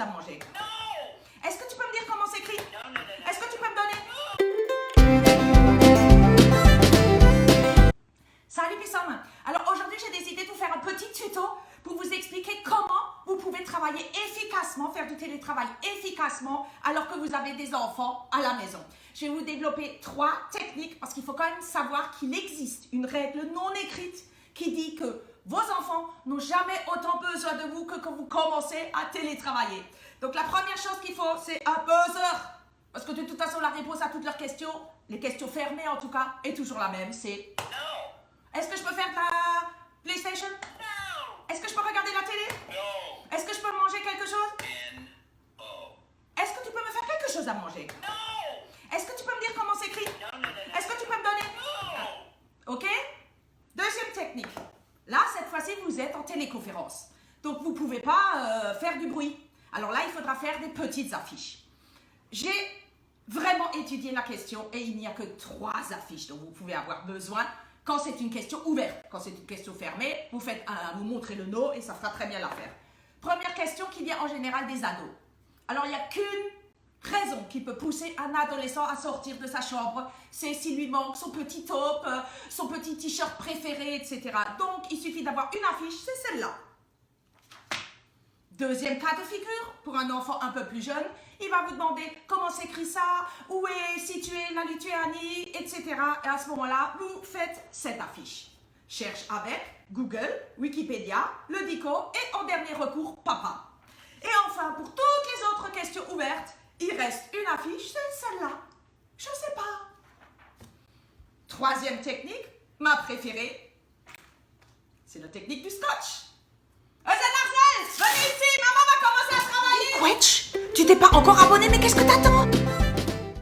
chose à manger. Est-ce que tu peux me dire comment s'écrit? Est-ce que tu peux me donner? Salut Pissom. Alors aujourd'hui j'ai décidé de vous faire un petit tuto pour vous expliquer comment vous pouvez travailler efficacement, faire du télétravail efficacement alors que vous avez des enfants à la maison. Je vais vous développer 3 techniques parce qu'il faut quand même savoir qu'il existe une règle non écrite qui dit que vos enfants n'ont jamais autant besoin de vous que quand vous commencez à télétravailler. Donc la première chose qu'il faut, c'est un buzzer. Parce que de toute façon, la réponse à toutes leurs questions, les questions fermées en tout cas, est toujours la même. C'est est-ce que je peux faire de la PlayStation? Est-ce que je peux regarder la télé? Est-ce que je peux manger quelque chose? Est-ce que tu peux me faire quelque chose à manger? Est-ce que tu peux me dire comment s'écrit? Est-ce que tu peux me donner? Ok? Deuxième technique. Là, cette fois-ci, vous êtes en téléconférence. Donc, vous ne pouvez pas faire du bruit. Alors là, il faudra faire des petites affiches. J'ai vraiment étudié la question et il n'y a que 3 affiches dont vous pouvez avoir besoin quand c'est une question ouverte. Quand c'est une question fermée, vous montrez le no et ça fera très bien l'affaire. Première question qui vient en général des ados. Alors, il n'y a qu'une raison qui peut pousser un adolescent à sortir de sa chambre, c'est s'il lui manque son petit top, son petit t-shirt préféré, etc. Donc, il suffit d'avoir une affiche, c'est celle-là. Deuxième cas de figure, pour un enfant un peu plus jeune, il va vous demander comment s'écrit ça, où est située la Lituanie, etc. Et à ce moment-là, vous faites cette affiche. Cherche avec Google, Wikipédia, le Dico et en dernier recours, papa. Et enfin, pour toutes les autres questions ouvertes, il reste une affiche, c'est celle-là. Je ne sais pas. Troisième technique, ma préférée, c'est la technique du scotch. Marcel, venez ici, maman va commencer à travailler. Quetch, tu t'es pas encore abonné, mais qu'est-ce que t'attends?